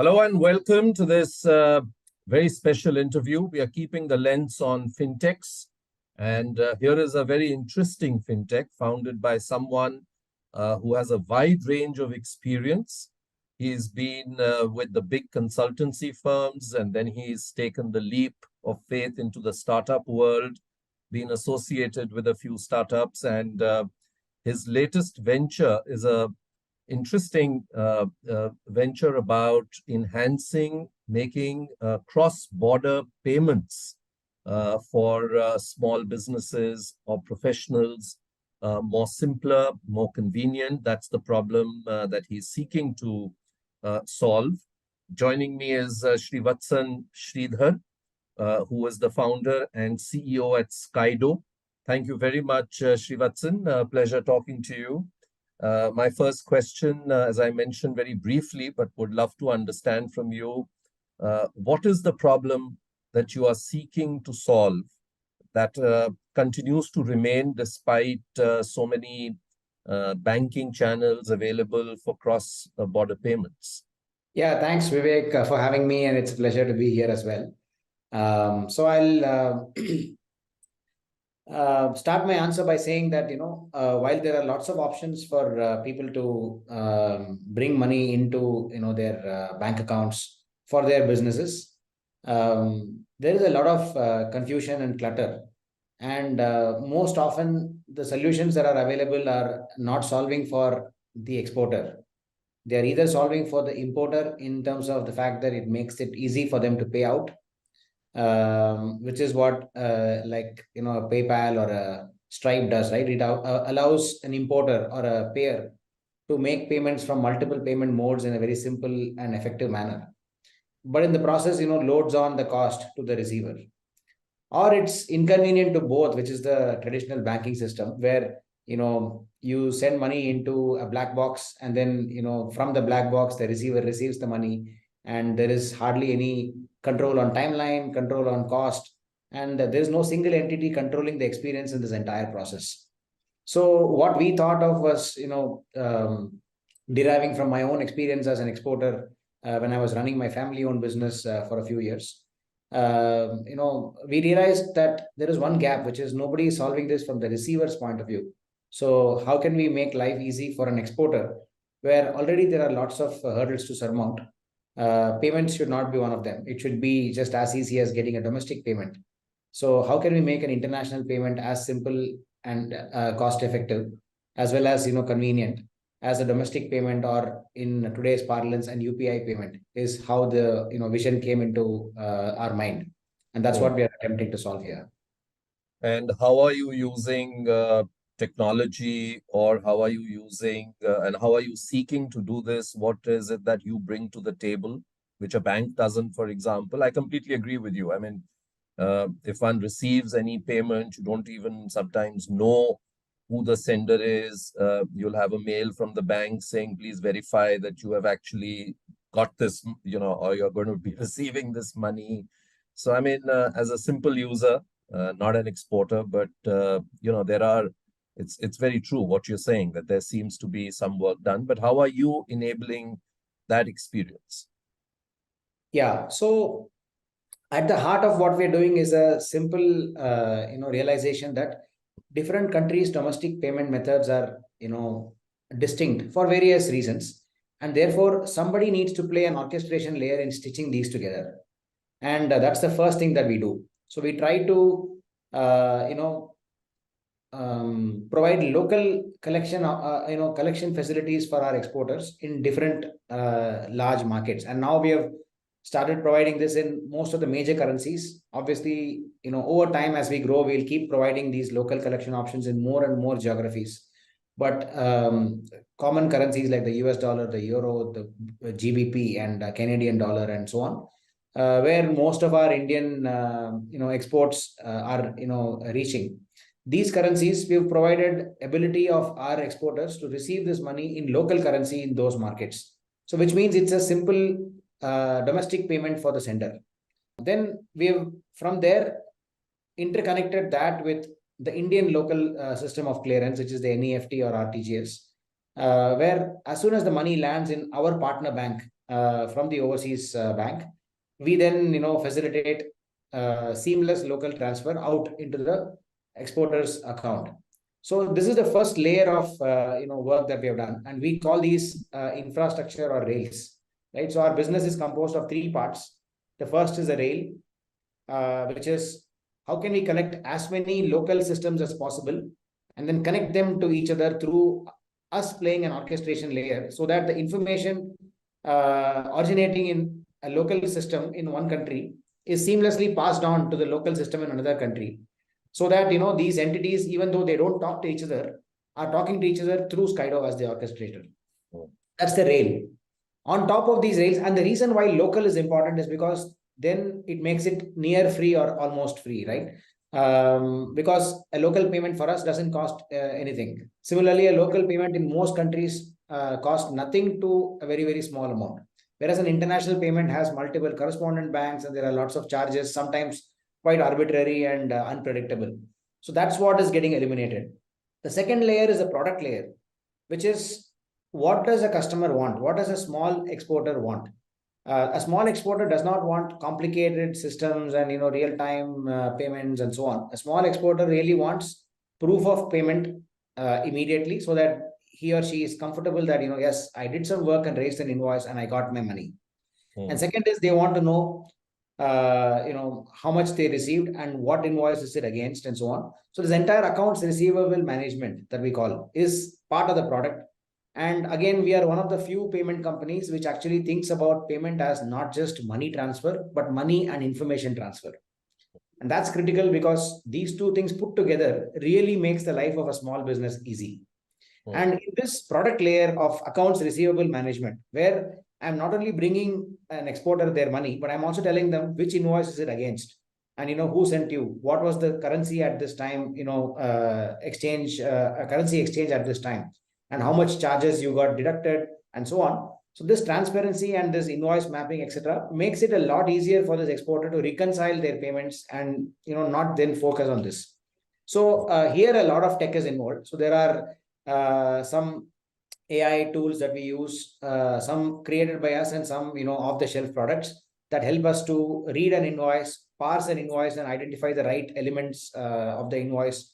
Hello and welcome to this very special interview. We are keeping the lens on fintechs. And here is a very interesting fintech founded by someone who has a wide range of experience. He's been with the big consultancy firms, and then he's taken the leap of faith into the startup world, been associated with a few startups, and his latest venture is a interesting venture about enhancing, making cross-border payments for small businesses or professionals more simpler, more convenient. That's the problem that he's seeking to solve. Joining me is Srivatsan Sridhar, who is the founder and CEO at Skydo. Thank you very much, Srivatsan. Pleasure talking to you. My first question, as I mentioned very briefly, but would love to understand from you, what is the problem that you are seeking to solve that continues to remain despite so many banking channels available for cross-border payments? Yeah, thanks, Vivek, for having me, and it's a pleasure to be here as well. So I'll start my answer by saying that, while there are lots of options for people to bring money into, their bank accounts for their businesses, there is a lot of confusion and clutter. And most often, the solutions that are available are not solving for the exporter. They are either solving for the importer in terms of the fact that it makes it easy for them to pay out, which is what a PayPal or a Stripe does, right? It allows an importer or a payer to make payments from multiple payment modes in a very simple and effective manner. But in the process, loads on the cost to the receiver. Or it's inconvenient to both, which is the traditional banking system where, you send money into a black box, and then, from the black box, the receiver receives the money, and there is hardly any control on timeline, control on cost, and there is no single entity controlling the experience in this entire process. So what we thought of was, deriving from my own experience as an exporter when I was running my family-owned business for a few years. We realized that there is one gap, which is nobody is solving this from the receiver's point of view. So how can we make life easy for an exporter where already there are lots of hurdles to surmount? Payments should not be one of them. It should be just as easy as getting a domestic payment. So how can we make an international payment as simple and cost effective, as well as convenient as a domestic payment, or in today's parlance, an UPI payment is how the vision came into our mind, and that's what we are attempting to solve here. And how are you using technology, or how are you using and how are you seeking to do this? What is it that you bring to the table, which a bank doesn't, for example? I completely agree with you. I mean, if one receives any payment, you don't even sometimes know who the sender is. You'll have a mail from the bank saying, please verify that you have actually got this, or you're going to be receiving this money. So, I mean, as a simple user, not an exporter, but, it's very true what you're saying, that there seems to be some work done. But how are you enabling that experience? Yeah, so at the heart of what we're doing is a simple, realization that different countries' domestic payment methods are, distinct for various reasons. And therefore, somebody needs to play an orchestration layer in stitching these together. And that's the first thing that we do. So we try to, provide local collection, collection facilities for our exporters in different large markets. And now we have started providing this in most of the major currencies. Obviously, over time as we grow, we'll keep providing these local collection options in more and more geographies. But common currencies like the US dollar, the euro, the GBP, and Canadian dollar, and so on, where most of our Indian, exports are, reaching. These currencies, we've provided ability of our exporters to receive this money in local currency in those markets. So which means it's a simple domestic payment for the sender. Then we have from there interconnected that with the Indian local system of clearance, which is the NEFT or RTGS, where as soon as the money lands in our partner bank, from the overseas bank. We then, facilitate seamless local transfer out into the exporter's account. So this is the first layer of work that we have done, and we call these infrastructure or rails, right? So our business is composed of three parts. The first is a rail, which is how can we connect as many local systems as possible and then connect them to each other through us playing an orchestration layer, so that the information originating in a local system in one country is seamlessly passed on to the local system in another country, so that these entities, even though they don't talk to each other, are talking to each other through Skydo as the orchestrator. That's the rail. On top of these rails, and the reason why local is important is because then it makes it near free or almost free, right? Because a local payment for us doesn't cost anything. Similarly, a local payment in most countries costs nothing to a very, very small amount. Whereas an international payment has multiple correspondent banks and there are lots of charges, sometimes quite arbitrary and unpredictable. So that's what is getting eliminated. The second layer is a product layer, which is what does a customer want? What does a small exporter want? A small exporter does not want complicated systems and real-time payments and so on. A small exporter really wants proof of payment immediately, so that he or she is comfortable that yes, I did some work and raised an invoice and I got my money. And second is they want to know how much they received and what invoice is it against and so on. So this entire accounts receivable management that we call is part of the product. And again, we are one of the few payment companies which actually thinks about payment as not just money transfer, but money and information transfer. And that's critical because these two things put together really makes the life of a small business easy. And in this product layer of accounts receivable management, where I'm not only bringing an exporter their money, but I'm also telling them which invoice is it against, and who sent you, what was the currency at this time, exchange, currency exchange at this time, and how much charges you got deducted, and so on. So this transparency and this invoice mapping, etc., makes it a lot easier for this exporter to reconcile their payments and not then focus on this. So here a lot of tech is involved. So there are some AI tools that we use, some created by us and some off-the-shelf products that help us to read an invoice, parse an invoice, and identify the right elements of the invoice.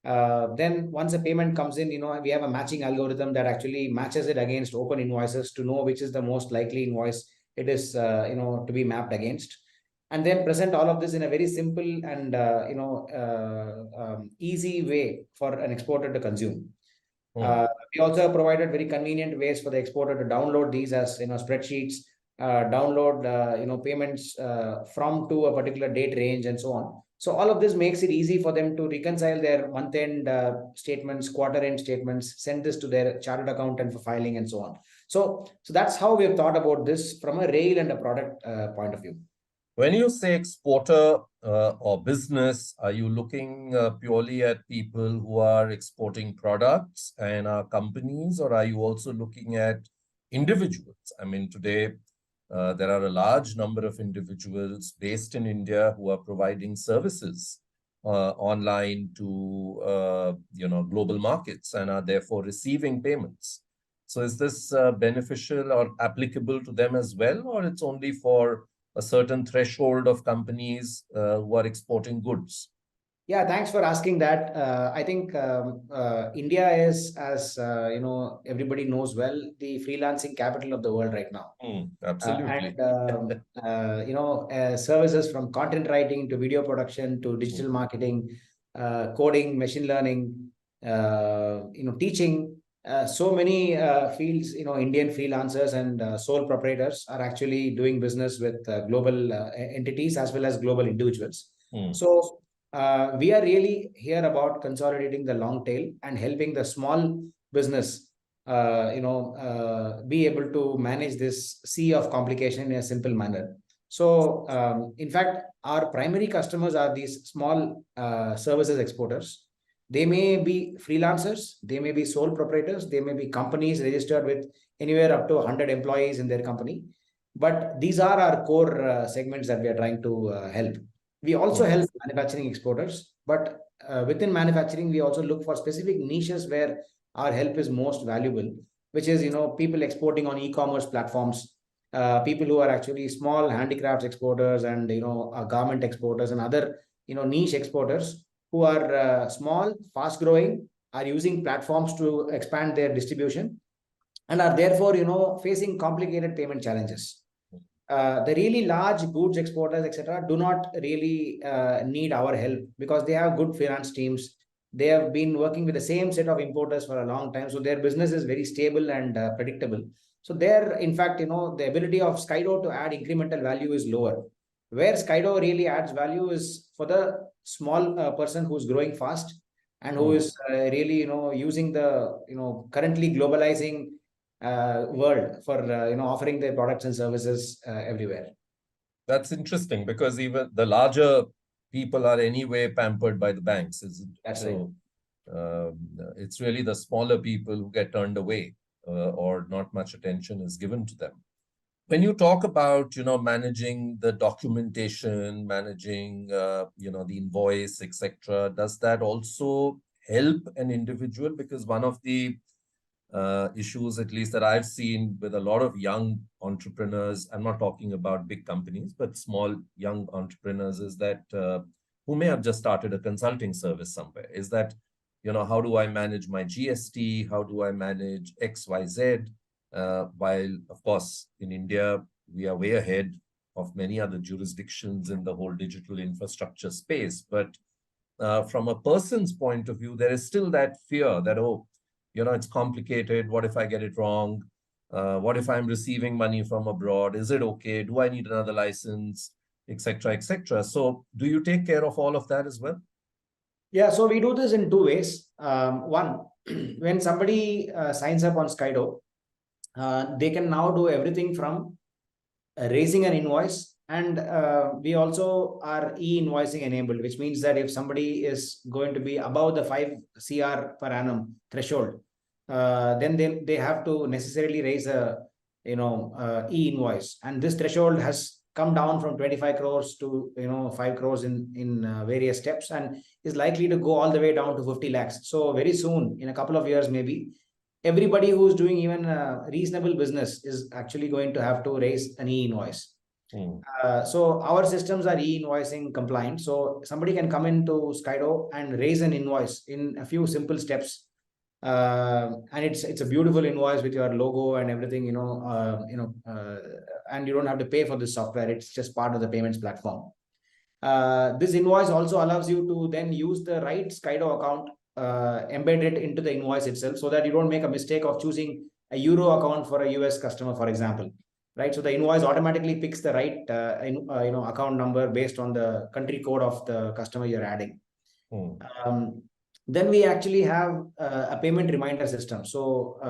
Then once a payment comes in, we have a matching algorithm that actually matches it against open invoices to know which is the most likely invoice it is to be mapped against, and then present all of this in a very simple and easy way for an exporter to consume. We also provided very convenient ways for the exporter to download these as spreadsheets, download payments from to a particular date range and so on. So all of this makes it easy for them to reconcile their month-end statements, quarter-end statements, send this to their chartered accountant for filing and so on. So that's how we have thought about this from a rail and a product point of view. When you say exporter or business, are you looking purely at people who are exporting products and are companies, or are you also looking at individuals? I mean, today, there are a large number of individuals based in India who are providing services online to global markets and are therefore receiving payments. So is this beneficial or applicable to them as well, or it's only for a certain threshold of companies who are exporting goods? Yeah, thanks for asking that. I think India is, as everybody knows well, the freelancing capital of the world right now. Absolutely. Services from content writing to video production to digital marketing, coding, machine learning, teaching. So many fields, Indian freelancers and sole proprietors are actually doing business with global entities as well as global individuals. So we are really here about consolidating the long tail and helping the small business, be able to manage this sea of complication in a simple manner. So, in fact, our primary customers are these small services exporters. They may be freelancers, they may be sole proprietors, they may be companies registered with anywhere up to 100 employees in their company. But these are our core segments that we are trying to help. We also help manufacturing exporters, but within manufacturing, we also look for specific niches where our help is most valuable, which is, people exporting on e-commerce platforms, people who are actually small handicrafts exporters and garment exporters and other niche exporters who are small, fast growing, are using platforms to expand their distribution, and are therefore facing complicated payment challenges. The really large goods exporters, etc., do not really need our help because they have good finance teams. They have been working with the same set of importers for a long time, so their business is very stable and predictable. So there, in fact, the ability of Skydo to add incremental value is lower. Where Skydo really adds value is for the small person who's growing fast and who is really using the currently globalizing world for offering their products and services everywhere. That's interesting because even the larger people are anyway pampered by the banks, isn't it? That's so it's really the smaller people who get turned away or not much attention is given to them. When you talk about managing the documentation, managing the invoice, etc., does that also help an individual? Because one of the issues, at least that I've seen with a lot of young entrepreneurs, I'm not talking about big companies, but small young entrepreneurs, is that who may have just started a consulting service somewhere, is that how do I manage my GST? How do I manage XYZ? While, of course, in India, we are way ahead of many other jurisdictions in the whole digital infrastructure space. But from a person's point of view, there is still that fear that, oh, it's complicated. What if I get it wrong? What if I'm receiving money from abroad? Is it okay? Do I need another license, etc., etc.? So do you take care of all of that as well? Yeah, so we do this in two ways. One, when somebody signs up on Skydo, they can now do everything from raising an invoice, and we also are e-invoicing enabled, which means that if somebody is going to be above the 5 CR per annum threshold, then they have to necessarily raise a e-invoice, and this threshold has come down from 25 crores to 5 crores in various steps, and is likely to go all the way down to 50 lakhs. So very soon, in a couple of years maybe, everybody who's doing even a reasonable business is actually going to have to raise an e-invoice. So our systems are e-invoicing compliant. So somebody can come into Skydo and raise an invoice in a few simple steps. And it's a beautiful invoice with your logo and everything, and you don't have to pay for this software. It's just part of the payments platform. This invoice also allows you to then use the right Skydo account embedded into the invoice itself, so that you don't make a mistake of choosing a euro account for a US customer, for example, right? So the invoice automatically picks the right account number based on the country code of the customer you're adding. Then we actually have a payment reminder system. So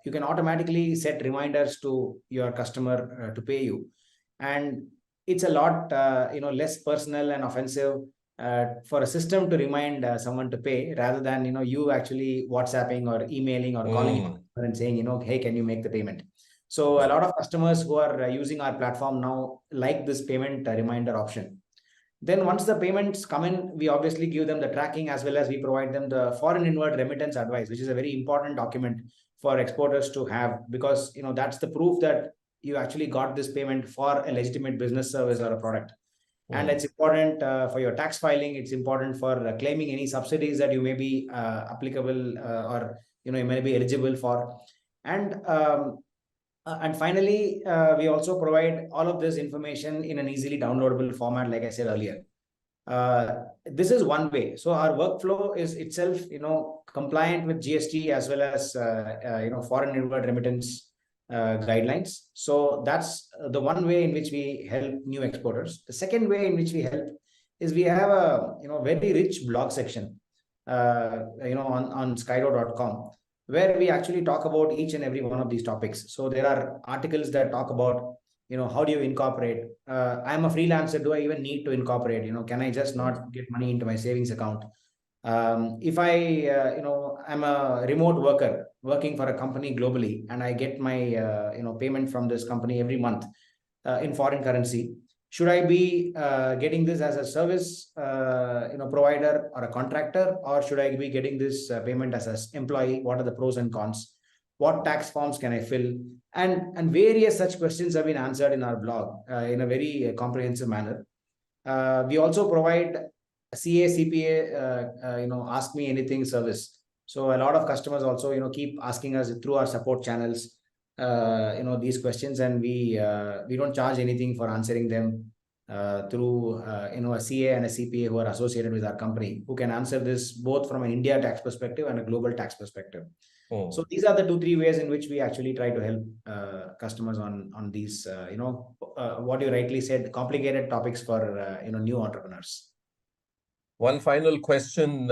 you can automatically set reminders to your customer to pay you, and it's a lot less personal and offensive for a system to remind someone to pay, rather than you actually WhatsApping or emailing or calling and saying hey, can you make the payment? So a lot of customers who are using our platform now like this payment reminder option. Then once the payments come in, we obviously give them the tracking, as well as we provide them the foreign inward remittance advice, which is a very important document for exporters to have, because that's the proof that you actually got this payment for a legitimate business service or a product. And it's important for your tax filing. It's important for claiming any subsidies that you may be applicable or you may be eligible for. And finally, we also provide all of this information in an easily downloadable format, like I said earlier. This is one way. So our workflow is itself, compliant with GST as well as, foreign inward remittance guidelines. So that's the one way in which we help new exporters. The second way in which we help is we have a, very rich blog section, on skydo.com, where we actually talk about each and every one of these topics. So there are articles that talk about, how do you incorporate? I'm a freelancer. Do I even need to incorporate? Can I just not get money into my savings account? If I, I'm a remote worker working for a company globally, and I get my, payment from this company every month in foreign currency, should I be getting this as a service, provider or a contractor, or should I be getting this payment as an employee? What are the pros and cons? What tax forms can I fill? And various such questions have been answered in our blog in a very comprehensive manner. We also provide CA, CPA, ask me anything service. So a lot of customers also, keep asking us through our support channels, these questions, and we don't charge anything for answering them through, a CA and a CPA who are associated with our company, who can answer this both from an India tax perspective and a global tax perspective. So these are the 2-3 ways in which we actually try to help customers on these, what you rightly said, complicated topics for new entrepreneurs. One final question,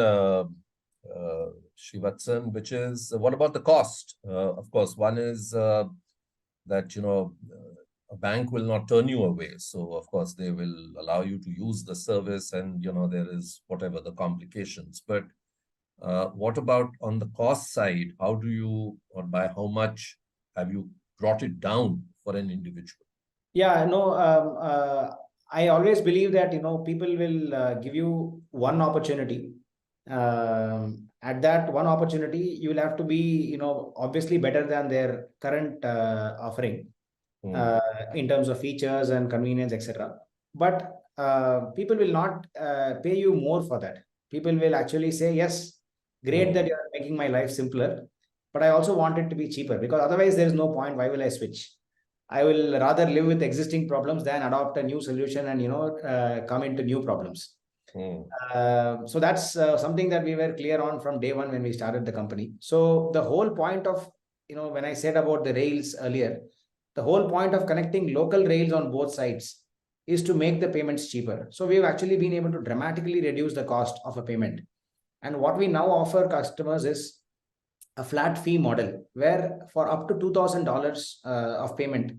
Srivatsan, which is what about the cost? Of course, one is that a bank will not turn you away, so of course they will allow you to use the service, and there is whatever the complications, but what about on the cost side? How do you, or by how much have you brought it down for an individual? Yeah, no, I always believe that, people will give you one opportunity. At that one opportunity, you will have to be, obviously better than their current offering in terms of features and convenience, etc. But people will not pay you more for that. People will actually say, yes, great that you are making my life simpler, but I also want it to be cheaper, because otherwise there is no point. Why will I switch? I will rather live with existing problems than adopt a new solution and come into new problems. So that's something that we were clear on from day one when we started the company. So the whole point of, when I said about the rails earlier, the whole point of connecting local rails on both sides is to make the payments cheaper. So we've actually been able to dramatically reduce the cost of a payment. And what we now offer customers is a flat fee model, where for up to $2,000 of payment,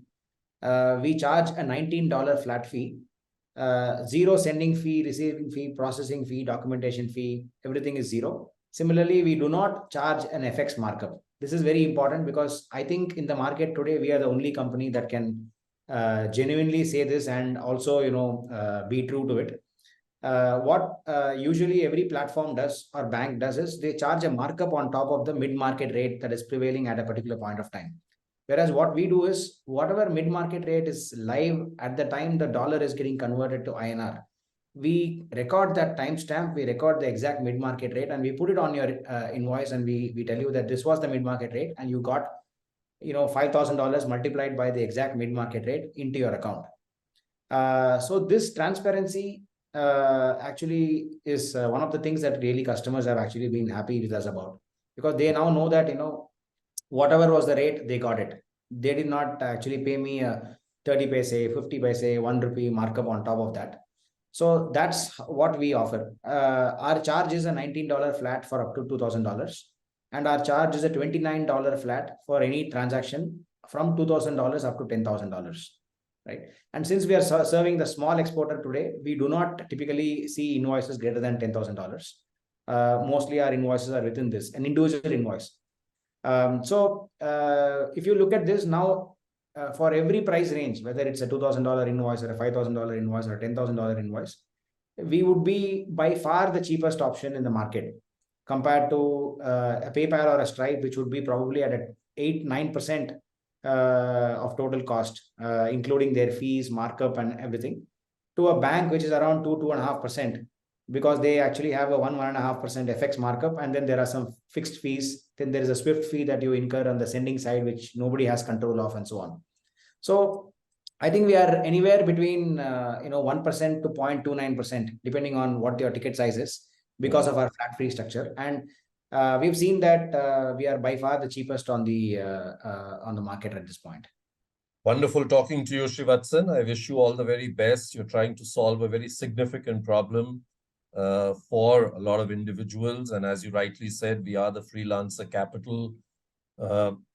we charge a $19 flat fee, zero sending fee, receiving fee, processing fee, documentation fee, everything is zero. Similarly, we do not charge an FX markup. This is very important, because I think in the market today, we are the only company that can genuinely say this and also, be true to it. What usually every platform does or bank does is they charge a markup on top of the mid-market rate that is prevailing at a particular point of time. Whereas what we do is, whatever mid-market rate is live at the time the dollar is getting converted to INR, we record that timestamp, we record the exact mid-market rate, and we put it on your invoice, and we tell you that this was the mid-market rate, and you got $5,000 multiplied by the exact mid-market rate into your account. So this transparency actually is one of the things that really customers have actually been happy with us about, because they now know that whatever was the rate, they got it. They did not actually pay me a 30 paise, 50 paise, 1 rupee markup on top of that. So that's what we offer. Our charge is a $19 flat for up to $2,000, and our charge is a $29 flat for any transaction from $2,000 up to $10,000. Right. And since we are serving the small exporter today, we do not typically see invoices greater than $10,000. Mostly our invoices are within this, an individual invoice. So if you look at this now, for every price range, whether it's a $2,000 invoice or a $5,000 invoice or a $10,000 invoice, we would be by far the cheapest option in the market compared to a PayPal or a Stripe, which would be probably at 8-9% of total cost, including their fees, markup, and everything, to a bank which is around 2-2.5%, because they actually have a 1-1.5% FX markup, and then there are some fixed fees. Then there is a SWIFT fee that you incur on the sending side, which nobody has control of, and so on. So I think we are anywhere between 1% to 0.29%, depending on what your ticket size is, because of our flat fee structure. And we've seen that we are by far the cheapest on the market at this point. Wonderful talking to you, Srivatsan. I wish you all the very best. You're trying to solve a very significant problem for a lot of individuals. And as you rightly said, we are the freelancer capital.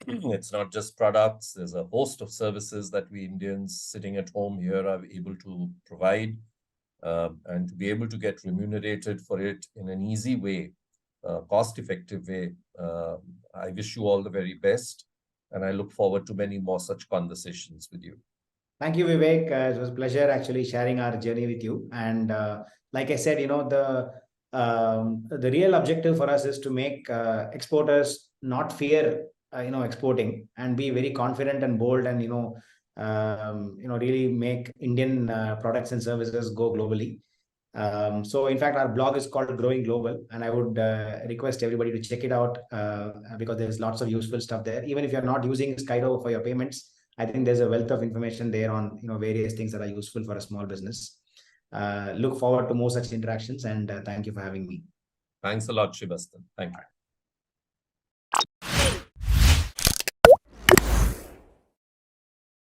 It's not just products. There's a host of services that we Indians sitting at home here are able to provide, and to be able to get remunerated for it in an easy way, cost-effective way. I wish you all the very best, and I look forward to many more such conversations with you. Thank you, Vivek. It was a pleasure actually sharing our journey with you. And like I said, the real objective for us is to make exporters not fear exporting, and be very confident and bold, and really make Indian products and services go globally. So in fact, our blog is called Growing Global, and I would request everybody to check it out because there's lots of useful stuff there. Even if you're not using Skydo for your payments, I think there's a wealth of information there on various things that are useful for a small business. Look forward to more such interactions, and thank you for having me. Thanks a lot, Shivastan. Thank you.